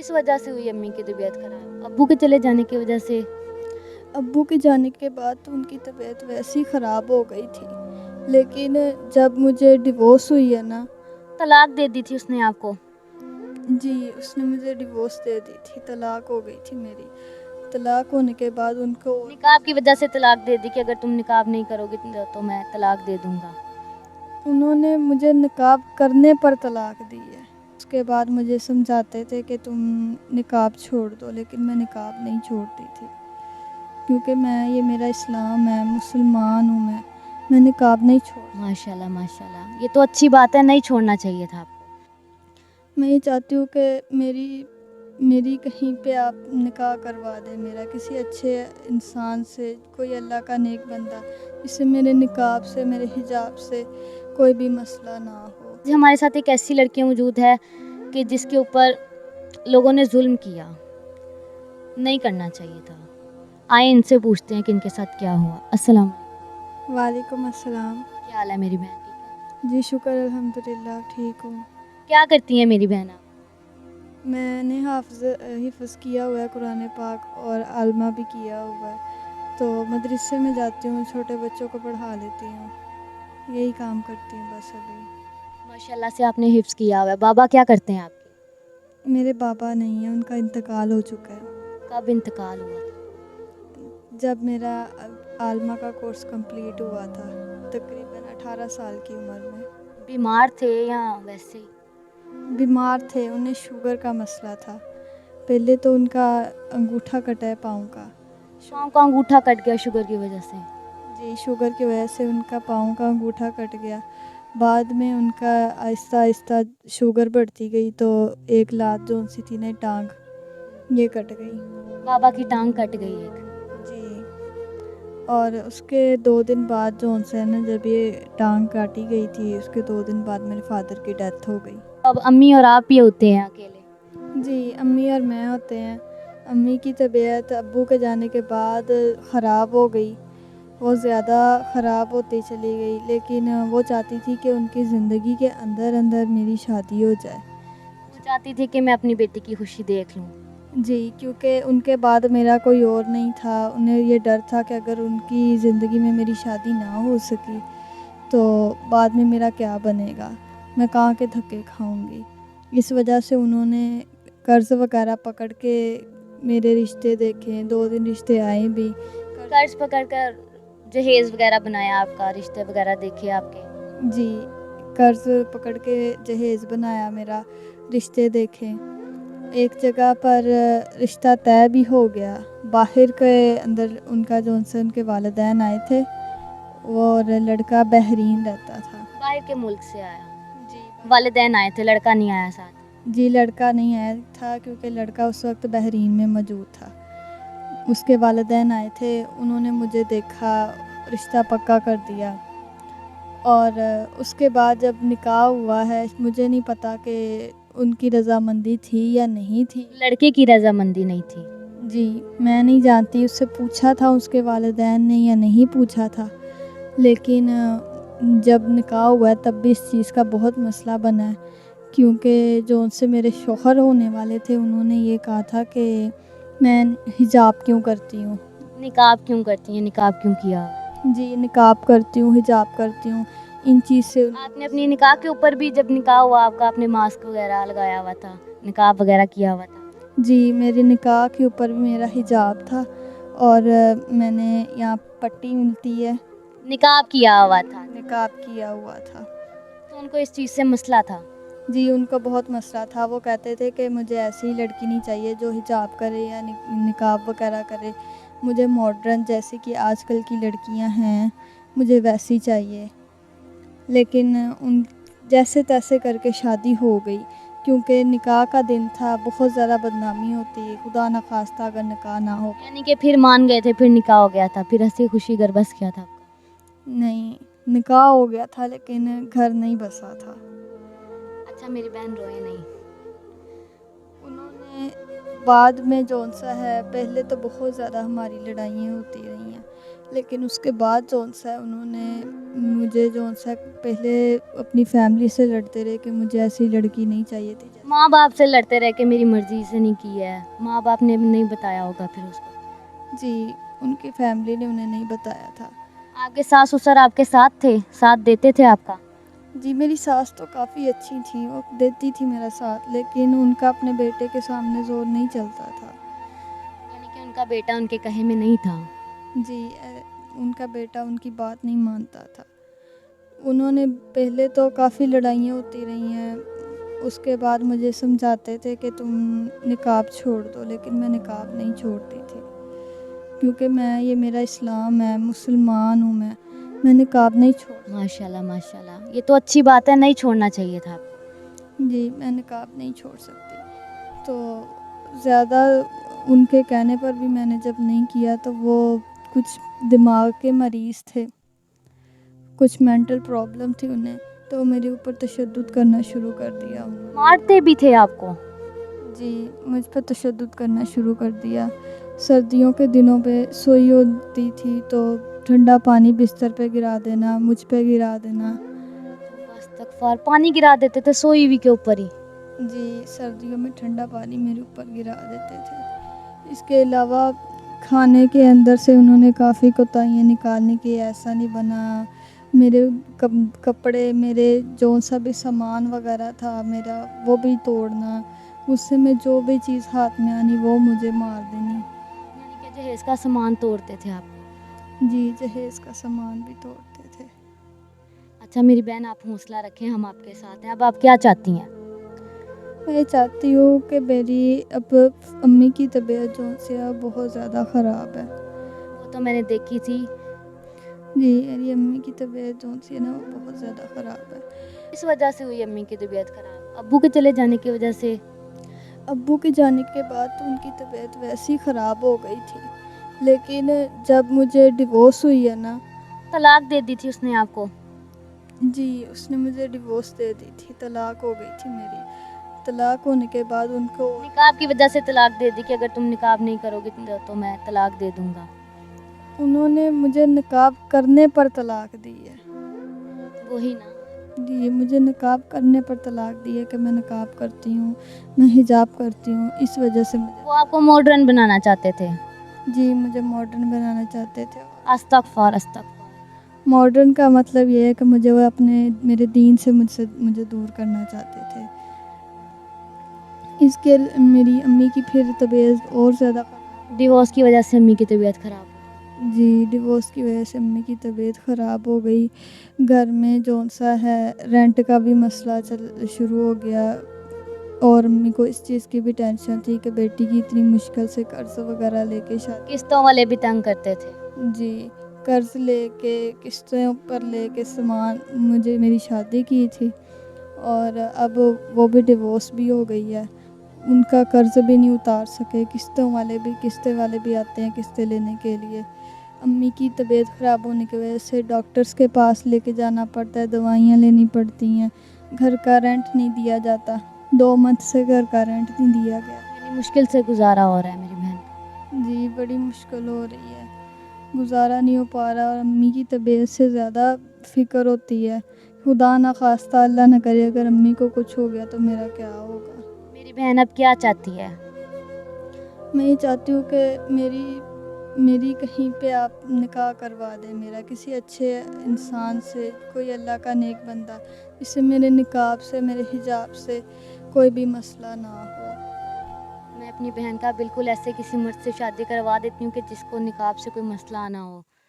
किस वजह से हुई अम्मी की तबीयत खराब? अब्बू के चले जाने की वजह से? अब्बू के जाने के बाद तो उनकी तबीयत वैसे ही ख़राब हो गई थी, लेकिन जब मुझे डिवोर्स हुई है ना, तलाक दे दी थी उसने आपको? जी उसने मुझे डिवोर्स दे दी थी, तलाक हो गई थी मेरी। तलाक होने के बाद उनको निकाब की वजह से तलाक दे दी कि अगर तुम निकाब नहीं करोगी तो मैं तलाक दे दूंगा। उन्होंने मुझे निकाब करने पर तलाक दी है। उसके बाद मुझे समझाते थे कि तुम निकाब छोड़ दो, लेकिन मैं निकाब नहीं छोड़ती थी, क्योंकि ये मेरा इस्लाम है, मुसलमान हूँ मैं निकाब नहीं छोड़। माशाल्लाह माशाल्लाह, ये तो अच्छी बात है, नहीं छोड़ना चाहिए था आपको। मैं ये चाहती हूँ कि मेरी कहीं पे आप निकाह करवा दें, मेरा किसी अच्छे इंसान से, कोई अल्लाह का नेक बंदा, जिससे मेरे निकाब से, मेरे हिजाब से कोई भी मसला ना हो। हमारे साथ एक ऐसी लड़की मौजूद है कि जिसके ऊपर लोगों ने जुल्म किया, नहीं करना चाहिए था। आए इनसे पूछते हैं कि इनके साथ क्या हुआ। अस्सलाम वालेकुम अस्सलाम। क्या हाल है मेरी बहन? ठीक है। जी शुक्र अल्हम्दुलिल्लाह ठीक हूँ। क्या करती हैं मेरी बहन आप? मैंने हिफ्ज़ किया हुआ है कुरान पाक, और आलमा भी किया हुआ है, तो मदरसे में जाती हूँ, छोटे बच्चों को पढ़ा लेती हूँ, यही काम करती हूँ बस अभी। माशाल्लाह से आपने हिफ्स किया हुआ है। बाबा क्या करते हैं आपके? मेरे बाबा नहीं है, उनका इंतकाल हो चुका है। कब इंतकाल हुआ था? जब मेरा आलमा का कोर्स कंप्लीट हुआ था, तकरीबन 18 साल की उम्र में। बीमार थे या वैसे ही? बीमार थे, उन्हें शुगर का मसला था। पहले तो उनका अंगूठा कटा है पाँव का। पाँव का अंगूठा कट गया शुगर की वजह से? जी शुगर की वजह से उनका पाँव का अंगूठा कट गया। बाद में उनका आहिस्ता आहिस्ता शुगर बढ़ती गई, तो एक लात जो सी थी ना टांग, ये कट गई। बाबा की टांग कट गई एक। जी, और उसके 2 दिन बाद जो है ना, जब ये टांग काटी गई थी, उसके 2 दिन बाद मेरे फादर की डेथ हो गई। अब अम्मी और आप ही होते हैं अकेले? जी अम्मी और मैं होते हैं। अम्मी की तबीयत अब्बू के जाने के बाद ख़राब हो गई, वो ज़्यादा ख़राब होती चली गई, लेकिन वो चाहती थी कि उनकी ज़िंदगी के अंदर अंदर मेरी शादी हो जाए। वो चाहती थी कि मैं अपनी बेटी की खुशी देख लूँ। जी, क्योंकि उनके बाद मेरा कोई और नहीं था। उन्हें ये डर था कि अगर उनकी ज़िंदगी में मेरी शादी ना हो सकी, तो बाद में मेरा क्या बनेगा, मैं कहाँ के धक्के खाऊंगी। इस वजह से उन्होंने कर्ज़ वगैरह पकड़ के मेरे रिश्ते देखे, 2 दिन रिश्ते आए भी। कर्ज पकड़ कर जहेज वगैरह बनाया आपका, रिश्ते वगैरह देखे आपके? जी, कर्ज़ पकड़ के जहेज़ बनाया मेरा, रिश्ते देखे। एक जगह पर रिश्ता तय भी हो गया। बाहर के अंदर उनका जो उनसे उनके वालिदैन आए थे, और लड़का बहरीन रहता था। बाहर के मुल्क से आया? जी वालिदैन आए थे, लड़का नहीं आया साथ? जी लड़का नहीं आया था, क्योंकि लड़का उस वक्त बहरीन में मौजूद था। उसके वालिदैन आए थे, उन्होंने मुझे देखा, रिश्ता पक्का कर दिया, और उसके बाद जब निकाह हुआ है, मुझे नहीं पता कि उनकी रज़ामंदी थी या नहीं थी। लड़के की रजामंदी नहीं थी? जी मैं नहीं जानती, उससे पूछा था उसके वालिदैन ने या नहीं पूछा था, लेकिन जब निकाह हुआ है तब भी इस चीज़ का बहुत मसला बना है, क्योंकि जो उनसे मेरे शौहर होने वाले थे, उन्होंने ये कहा था कि मैं हिजाब क्यों करती हूँ। निकाब क्यों करती हैं? निकाब क्यों किया? जी निकाब करती हूँ, हिजाब करती हूँ, इन चीज़ से आपने अपनी निकाह के ऊपर भी, जब निकाह हुआ आपका, आपने मास्क वगैरह लगाया हुआ था, निकाब वगैरह किया हुआ था? जी मेरे निकाह के ऊपर भी मेरा हिजाब था, और मैंने यहाँ पट्टी मिलती है, निकाब किया हुआ था? निकाब किया हुआ था। तो उनको इस चीज़ से मसला था? जी उनको बहुत मसला था। वो कहते थे कि मुझे ऐसी लड़की नहीं चाहिए जो हिजाब करे या निकाब वगैरह करे, मुझे मॉडर्न जैसे कि आजकल की लड़कियां हैं, मुझे वैसी चाहिए। लेकिन उन जैसे तैसे करके शादी हो गई, क्योंकि निकाह का दिन था, बहुत ज़्यादा बदनामी होती है, खुदा न खास्ता अगर निकाह ना हो। यानी कि फिर मान गए थे, फिर निकाह हो गया था, फिर हंसी खुशी घर बस गया था आपका? नहीं, निकाह हो गया था, लेकिन घर नहीं बसा था। अच्छा मेरी बहन रोए नहीं। उन्होंने बाद में जौन-सा है, पहले तो बहुत ज़्यादा हमारी लड़ाइयाँ होती रही हैं, लेकिन उसके बाद जौन-सा है, उन्होंने मुझे जौन-सा पहले अपनी फैमिली से लड़ते रहे कि मुझे ऐसी लड़की नहीं चाहिए थी। माँ बाप से लड़ते रह के मेरी मर्जी से नहीं की है, माँ बाप ने नहीं बताया होगा फिर उसको। जी, उनकी फैमिली ने उन्हें नहीं बताया था। आपके सास ससुर आपके साथ थे, साथ देते थे आपका? जी, मेरी सास तो काफ़ी अच्छी थी, वो देती थी मेरा साथ, लेकिन उनका अपने बेटे के सामने ज़ोर नहीं चलता था। यानी कि उनका बेटा उनके कहे में नहीं था। जी, उनका बेटा उनकी बात नहीं मानता था। उन्होंने पहले तो काफ़ी लड़ाइयाँ होती रही हैं, उसके बाद मुझे समझाते थे कि तुम निकाब छोड़ दो, लेकिन मैं निकाब नहीं छोड़ती थी। क्योंकि ये मेरा इस्लाम है, मुसलमान हूँ मैं निकाब नहीं छोड़। माशाल्लाह माशाल्लाह, ये तो अच्छी बात है, नहीं छोड़ना चाहिए था आपको। जी, मैं निकाब नहीं छोड़ सकती। तो ज़्यादा उनके कहने पर भी मैंने जब नहीं किया, तो वो कुछ दिमाग के मरीज़ थे, कुछ मेंटल प्रॉब्लम थी उन्हें, तो मेरे ऊपर तशद्दुद करना शुरू कर दिया उन्होंने। मारते भी थे आपको? जी, मुझ पर तशद्दुद करना शुरू कर दिया। सर्दियों के दिनों पे सोई होती थी तो ठंडा पानी बिस्तर पे गिरा देना, मुझ पे गिरा देना। अस्तगफार, पानी गिरा देते थे सोई हुई के ऊपर ही? जी, सर्दियों में ठंडा पानी मेरे ऊपर गिरा देते थे। इसके अलावा खाने के अंदर से उन्होंने काफ़ी कोताहियाँ निकालने की, ऐसा नहीं बना। मेरे कपड़े, मेरे जो सा भी सामान वगैरह था मेरा, वो भी तोड़ना। उससे मैं जो भी चीज़ हाथ में आनी वो मुझे मार देनी। यानी कि जहेज का सामान तोड़ते थे आप? जी, जहेज़ का सामान भी तोड़ते थे। अच्छा मेरी बहन, आप हौसला रखें, हम आपके साथ हैं। अब आप क्या चाहती हैं? मैं चाहती हूँ कि मेरी अब अम्मी की तबीयत जो सी है बहुत ज़्यादा ख़राब है। वो तो मैंने देखी थी। जी, मेरी अम्मी की तबीयत जो सी है ना, वो बहुत ज़्यादा ख़राब है। इस वजह से हुई अम्मी की तबीयत खराब? अब्बू के चले जाने की वजह से? अब्बू के जाने के बाद तो उनकी तबीयत वैसे ही ख़राब हो गई थी, लेकिन जब मुझे डिवोर्स हुई है ना। तलाक दे दी थी उसने आपको? जी, उसने मुझे डिवोर्स दे दी थी, तलाक हो गई थी मेरी। तलाक होने के बाद उनको निकाब की वजह से तलाक दे दी कि अगर तुम निकाब नहीं करोगे तो मैं तलाक दे दूंगा? उन्होंने मुझे निकाब करने पर तलाक दी है। वही ना। जी, मुझे निकाब करने पर तलाक दी है कि मैं निकाब करती हूँ, मैं हिजाब करती हूँ, इस वजह से मुझे। वो आपको मॉडर्न बनाना चाहते थे? जी, मुझे मॉडर्न बनाना चाहते थे। अस्तगफार अस्तगफार। मॉडर्न का मतलब ये है कि वो मेरे दीन से मुझे दूर करना चाहते थे। इसके मेरी अम्मी की फिर तबीयत और ज़्यादा ख़राब। डिवोर्स की वजह से अम्मी की तबीयत खराब? जी, डिवोर्स की वजह से अम्मी की तबीयत ख़राब हो गई। घर में जौन-सा है रेंट का भी मसला शुरू हो गया, और अम्मी को इस चीज़ की भी टेंशन थी कि बेटी की इतनी मुश्किल से कर्ज़ वग़ैरह लेके शादी। किस्तों वाले भी तंग करते थे? जी, कर्ज़ लेके, किस्तों पर लेके सामान मेरी शादी की थी, और अब वो भी डिवोर्स भी हो गई है। उनका कर्ज़ भी नहीं उतार सके, किस्तें वाले भी आते हैं किस्तें लेने के लिए। अम्मी की तबीयत ख़राब होने की वजह से डॉक्टर्स के पास लेके जाना पड़ता है, दवाइयाँ लेनी पड़ती हैं। घर का रेंट नहीं दिया जाता, 2 मंथ से घर का रेंट नहीं दिया गया। यानी मुश्किल से गुजारा हो रहा है मेरी बहन। जी, बड़ी मुश्किल हो रही है, गुज़ारा नहीं हो पा रहा, और अम्मी की तबीयत से ज़्यादा फ़िक्र होती है। खुदा ना ख़ास्ता, अल्लाह ना करे, अगर अम्मी को कुछ हो गया तो मेरा क्या होगा। मेरी बहन अब क्या चाहती है? मैं ये चाहती हूँ कि मेरी मेरी कहीं पे आप निकाह करवा दें मेरा, किसी अच्छे इंसान से, कोई अल्लाह का नेक बंदा, जिससे मेरे निकाब से, मेरे हिजाब से कोई भी मसला ना हो। मैं अपनी बहन का बिल्कुल ऐसे किसी मर्द से शादी करवा देती हूँ कि जिसको निकाब से कोई मसला ना हो।